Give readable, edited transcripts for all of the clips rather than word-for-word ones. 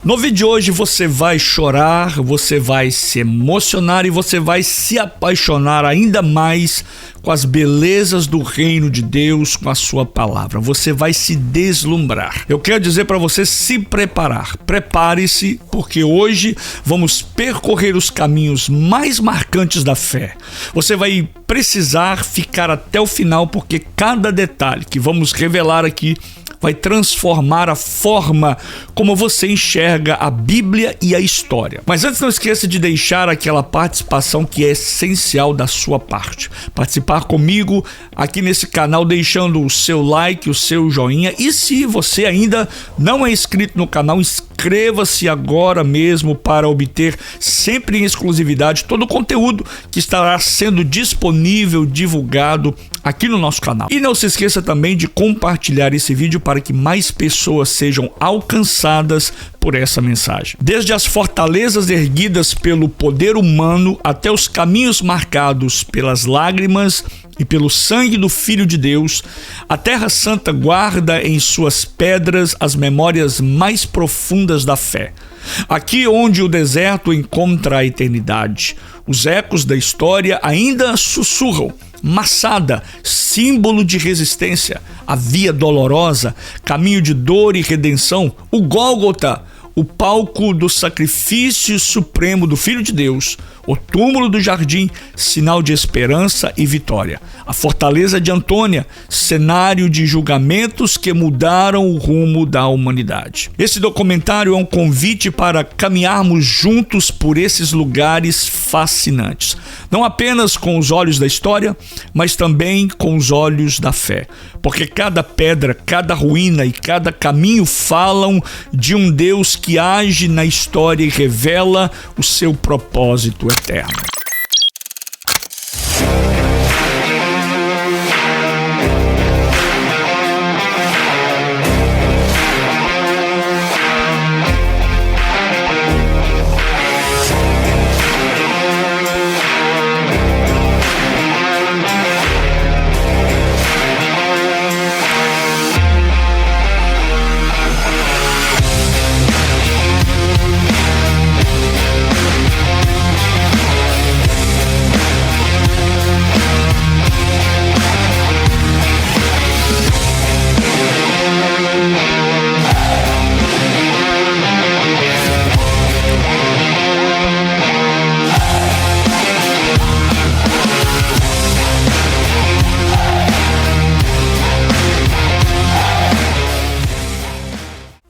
No vídeo de hoje você vai chorar, você vai se emocionar e você vai se apaixonar ainda mais com as belezas do reino de Deus, com a sua palavra. Você vai se deslumbrar. Eu quero dizer para você se preparar. Prepare-se, porque hoje vamos percorrer os caminhos mais marcantes da fé. Você vai precisar ficar até o final, porque cada detalhe que vamos revelar aqui vai transformar a forma como você enxerga a Bíblia e a história. Mas antes, não esqueça de deixar aquela participação que é essencial da sua parte. Participar comigo aqui nesse canal, deixando o seu like, o seu joinha. E se você ainda não é inscrito no canal, inscreva-se agora mesmo para obter sempre em exclusividade todo o conteúdo que estará sendo disponível, divulgado aqui no nosso canal. E não se esqueça também de compartilhar esse vídeo para que mais pessoas sejam alcançadas por essa mensagem. Desde as fortalezas erguidas pelo poder humano até os caminhos marcados pelas lágrimas e pelo sangue do Filho de Deus, a Terra Santa guarda em suas pedras as memórias mais profundas da fé. Aqui onde o deserto encontra a eternidade, os ecos da história ainda sussurram. Massada, símbolo de resistência, a via dolorosa, caminho de dor e redenção, o Gólgota, o palco do sacrifício supremo do Filho de Deus, o túmulo do jardim, sinal de esperança e vitória. A fortaleza de Antônia, cenário de julgamentos que mudaram o rumo da humanidade. Esse documentário é um convite para caminharmos juntos por esses lugares fascinantes. Não apenas com os olhos da história, mas também com os olhos da fé. Porque cada pedra, cada ruína e cada caminho falam de um Deus que age na história e revela o seu propósito eterno.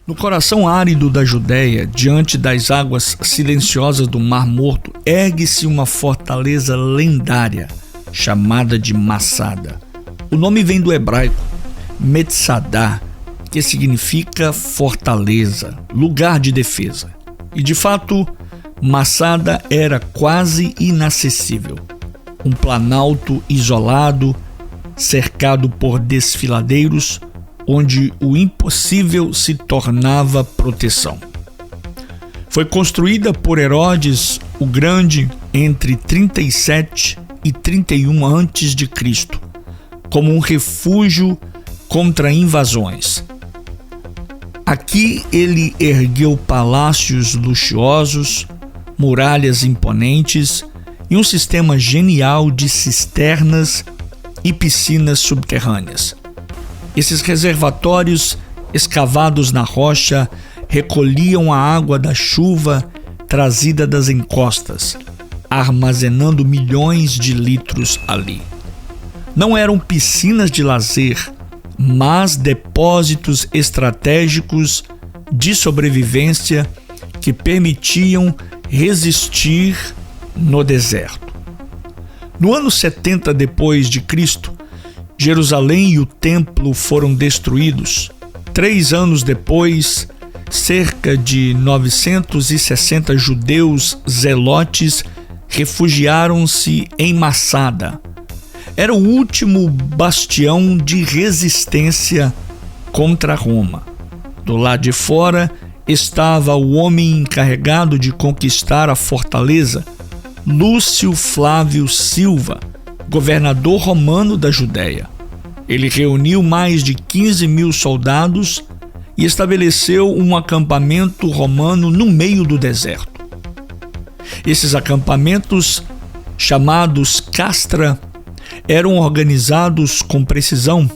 No coração árido da Judéia, diante das águas silenciosas do Mar Morto, ergue-se uma fortaleza lendária, chamada de Massada. O nome vem do hebraico Metzadá, que significa fortaleza, lugar de defesa. E de fato, Massada era quase inacessível. Um planalto isolado, cercado por desfiladeiros, onde o impossível se tornava proteção. Foi construída por Herodes o Grande entre 37 e 31 a.C., como um refúgio contra invasões. Aqui ele ergueu palácios luxuosos, muralhas imponentes e um sistema genial de cisternas e piscinas subterrâneas. Esses reservatórios, escavados na rocha, recolhiam a água da chuva trazida das encostas, armazenando milhões de litros ali. Não eram piscinas de lazer, mas depósitos estratégicos de sobrevivência que permitiam resistir no deserto. No ano 70 depois de Cristo, Jerusalém e o templo foram destruídos. 3 anos depois, cerca de 960 judeus zelotes refugiaram-se em Massada. Era o último bastião de resistência contra Roma. Do lado de fora estava o homem encarregado de conquistar a fortaleza, Lúcio Flávio Silva, governador romano da Judéia. Ele reuniu mais de 15 mil soldados e estabeleceu um acampamento romano no meio do deserto. Esses acampamentos, chamados castra, eram organizados com precisão: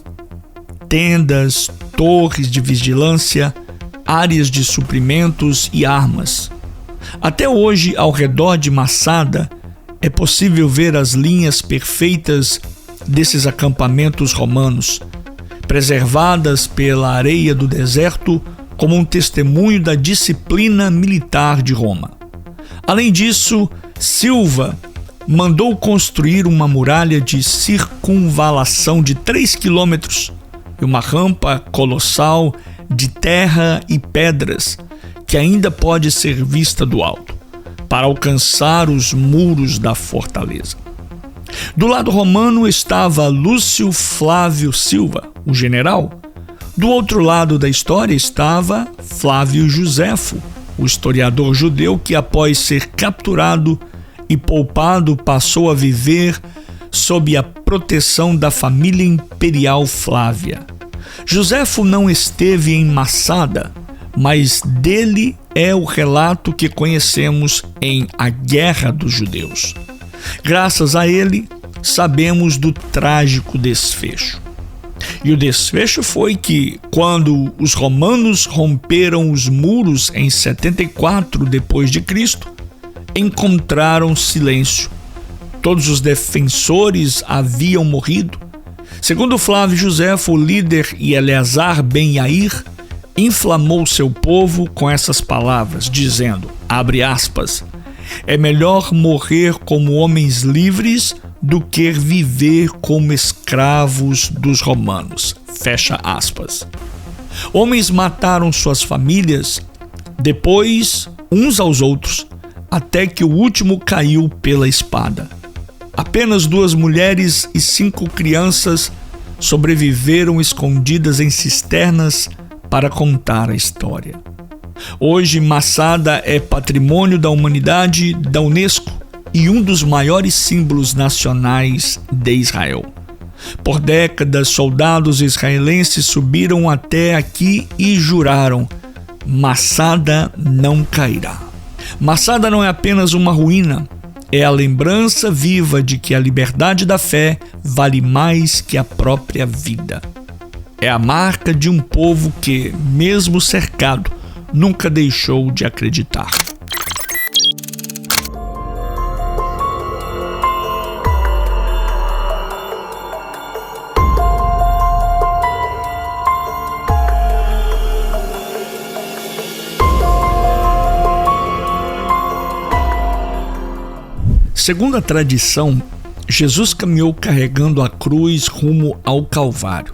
tendas, torres de vigilância, áreas de suprimentos e armas. Até hoje, ao redor de Massada, é possível ver as linhas perfeitas desses acampamentos romanos, preservadas pela areia do deserto como um testemunho da disciplina militar de Roma. Além disso, Silva mandou construir uma muralha de circunvalação de 3 quilômetros e uma rampa colossal de terra e pedras que ainda pode ser vista do alto, para alcançar os muros da fortaleza. Do lado romano estava Lúcio Flávio Silva, o general. Do outro lado da história estava Flávio Josefo, o historiador judeu que, após ser capturado e poupado, passou a viver sob a proteção da família imperial Flávia. Josefo não esteve em Massada, mas dele é o relato que conhecemos em A Guerra dos Judeus. Graças a ele, sabemos do trágico desfecho. E o desfecho foi que, quando os romanos romperam os muros em 74 d.C., encontraram silêncio. Todos os defensores haviam morrido. Segundo Flávio Josefo, o líder e Eleazar ben Yair inflamou seu povo com essas palavras, dizendo, abre aspas, é melhor morrer como homens livres do que viver como escravos dos romanos. Fecha aspas. Homens mataram suas famílias, depois uns aos outros, até que o último caiu pela espada. Apenas 2 mulheres e 5 crianças sobreviveram escondidas em cisternas para contar a história. Hoje, Massada é patrimônio da humanidade da Unesco e um dos maiores símbolos nacionais de Israel. Por décadas, soldados israelenses subiram até aqui e juraram: Massada não cairá. Massada não é apenas uma ruína, é a lembrança viva de que a liberdade da fé vale mais que a própria vida. É a marca de um povo que, mesmo cercado, nunca deixou de acreditar. Segundo a tradição, Jesus caminhou carregando a cruz rumo ao Calvário.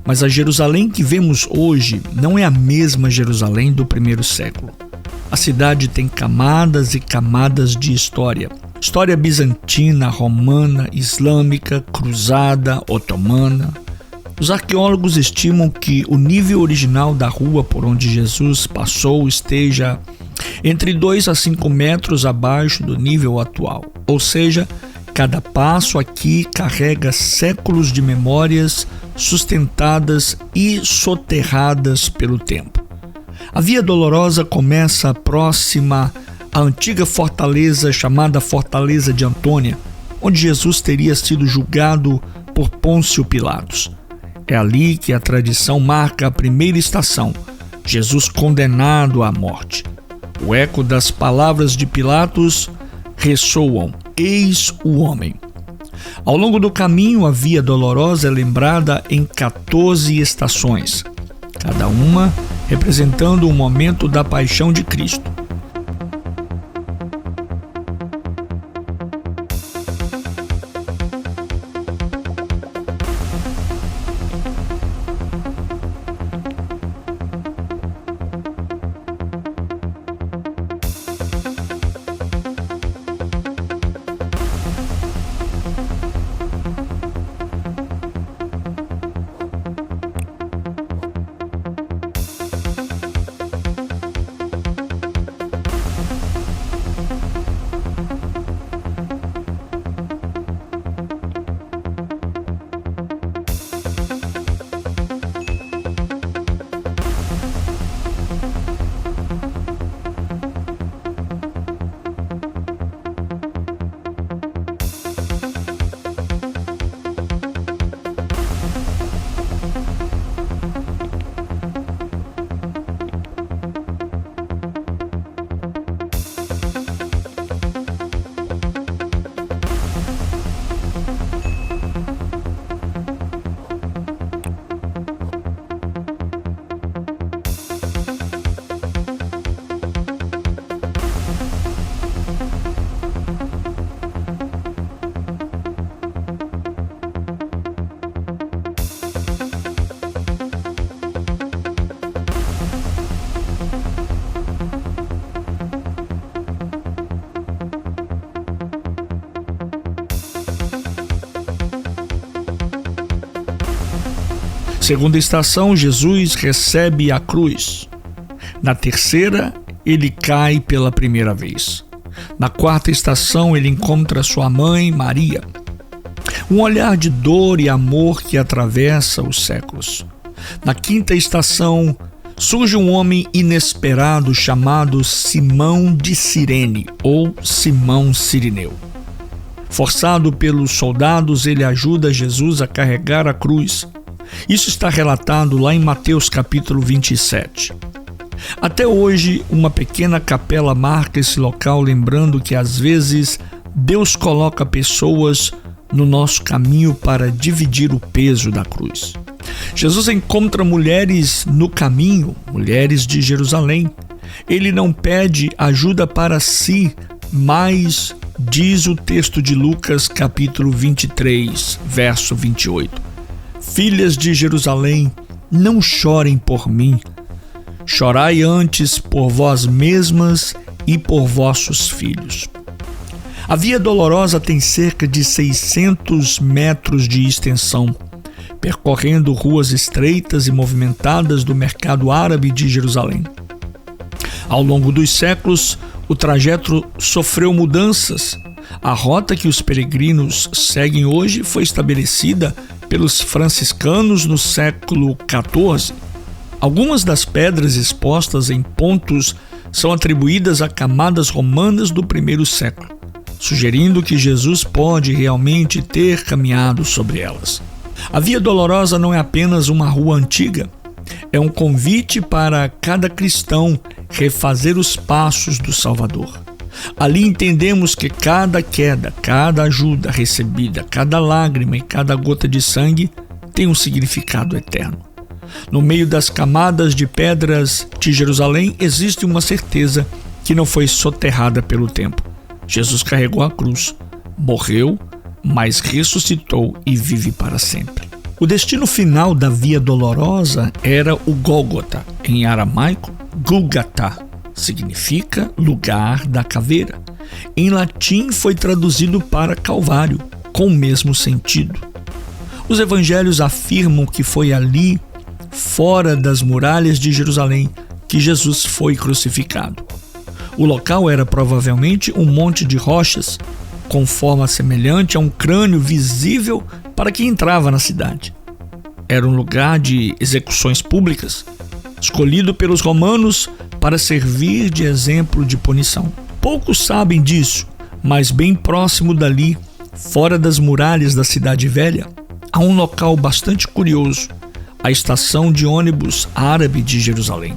Mas a Jerusalém que vemos hoje não é a mesma Jerusalém do primeiro século. A cidade tem camadas e camadas de história. História bizantina, romana, islâmica, cruzada, otomana. Os arqueólogos estimam que o nível original da rua por onde Jesus passou esteja entre 2 a 5 metros abaixo do nível atual. Ou seja, cada passo aqui carrega séculos de memórias sustentadas e soterradas pelo tempo. A Via Dolorosa começa próxima à antiga fortaleza chamada Fortaleza de Antônia, onde Jesus teria sido julgado por Pôncio Pilatos. É ali que a tradição marca a primeira estação, Jesus condenado à morte. O eco das palavras de Pilatos ressoam: eis o homem. Ao longo do caminho, a Via Dolorosa é lembrada em 14 estações, cada uma representando um momento da paixão de Cristo. Segunda estação, Jesus recebe a cruz. Na terceira, ele cai pela primeira vez. Na quarta estação, ele encontra sua mãe, Maria. Um olhar de dor e amor que atravessa os séculos. Na quinta estação, surge um homem inesperado chamado Simão de Cirene, ou Simão Cirineu. Forçado pelos soldados, ele ajuda Jesus a carregar a cruz. Isso está relatado lá em Mateus capítulo 27. Até hoje, uma pequena capela marca esse local, lembrando que às vezes Deus coloca pessoas no nosso caminho para dividir o peso da cruz. Jesus encontra mulheres no caminho, mulheres de Jerusalém. Ele não pede ajuda para si, mas diz o texto de Lucas capítulo 23, verso 28. Filhas de Jerusalém, não chorem por mim. Chorai antes por vós mesmas e por vossos filhos. A Via Dolorosa tem cerca de 600 metros de extensão, percorrendo ruas estreitas e movimentadas do mercado árabe de Jerusalém. Ao longo dos séculos, o trajeto sofreu mudanças. A rota que os peregrinos seguem hoje foi estabelecida pelos franciscanos no século XIV. Algumas das pedras expostas em pontos são atribuídas a camadas romanas do primeiro século, sugerindo que Jesus pode realmente ter caminhado sobre elas. A Via Dolorosa não é apenas uma rua antiga, é um convite para cada cristão refazer os passos do Salvador. Ali entendemos que cada queda, cada ajuda recebida, cada lágrima e cada gota de sangue tem um significado eterno. No meio das camadas de pedras de Jerusalém existe uma certeza que não foi soterrada pelo tempo. Jesus carregou a cruz, morreu, mas ressuscitou e vive para sempre. O destino final da Via Dolorosa era o Gólgota. Em aramaico, Gulgatá significa lugar da caveira. Em latim foi traduzido para Calvário, com o mesmo sentido. Os evangelhos afirmam que foi ali, fora das muralhas de Jerusalém, que Jesus foi crucificado. O local era provavelmente um monte de rochas, com forma semelhante a um crânio visível para quem entrava na cidade. Era um lugar de execuções públicas, escolhido pelos romanos para servir de exemplo de punição. Poucos sabem disso, mas bem próximo dali, fora das muralhas da cidade velha, há um local bastante curioso, a estação de ônibus árabe de Jerusalém.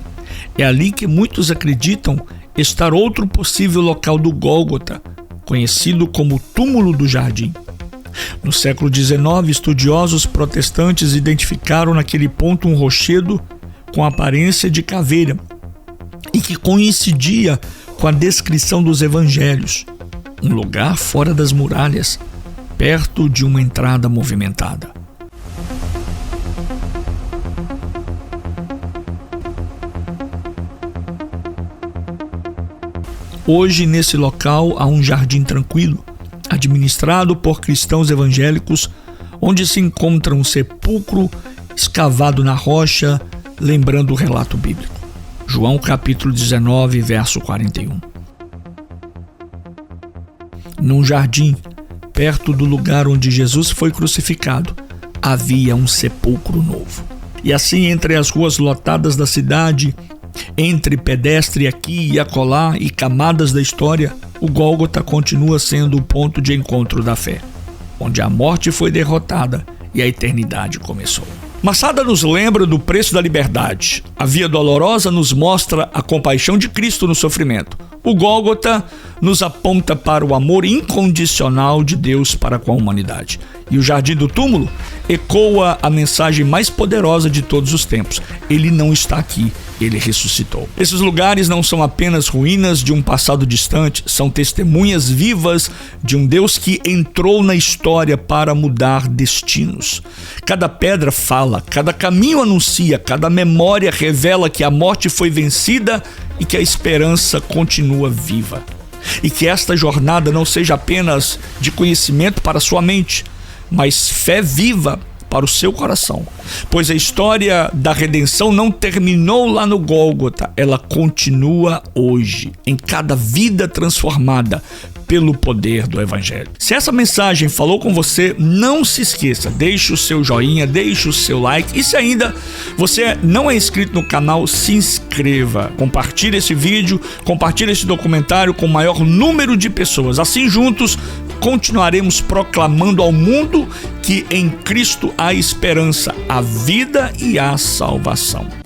É ali que muitos acreditam estar outro possível local do Gólgota, conhecido como Túmulo do Jardim. No século XIX, estudiosos protestantes identificaram naquele ponto um rochedo com aparência de caveira e que coincidia com a descrição dos evangelhos, um lugar fora das muralhas, perto de uma entrada movimentada. Hoje, nesse local, há um jardim tranquilo, administrado por cristãos evangélicos, onde se encontra um sepulcro escavado na rocha, lembrando o relato bíblico. João capítulo 19, verso 41. Num jardim, perto do lugar onde Jesus foi crucificado, havia um sepulcro novo. E assim, entre as ruas lotadas da cidade, entre pedestre aqui e acolá e camadas da história, o Gólgota continua sendo o ponto de encontro da fé, onde a morte foi derrotada e a eternidade começou. Massada nos lembra do preço da liberdade. A Via Dolorosa nos mostra a compaixão de Cristo no sofrimento. O Gólgota nos aponta para o amor incondicional de Deus para com a humanidade. E o Jardim do Túmulo ecoa a mensagem mais poderosa de todos os tempos. Ele não está aqui, ele ressuscitou. Esses lugares não são apenas ruínas de um passado distante, são testemunhas vivas de um Deus que entrou na história para mudar destinos. Cada pedra fala, cada caminho anuncia, cada memória revela que a morte foi vencida e que a esperança continua viva. E que esta jornada não seja apenas de conhecimento para sua mente, mas fé viva para o seu coração, pois a história da redenção não terminou lá no Gólgota, ela continua hoje, em cada vida transformada pelo poder do Evangelho. Se essa mensagem falou com você, não se esqueça, deixe o seu joinha, deixe o seu like, e se ainda você não é inscrito no canal, se inscreva, compartilhe esse vídeo, compartilhe esse documentário com o maior número de pessoas. Assim, juntos, continuaremos proclamando ao mundo que em Cristo há esperança, a vida e a salvação.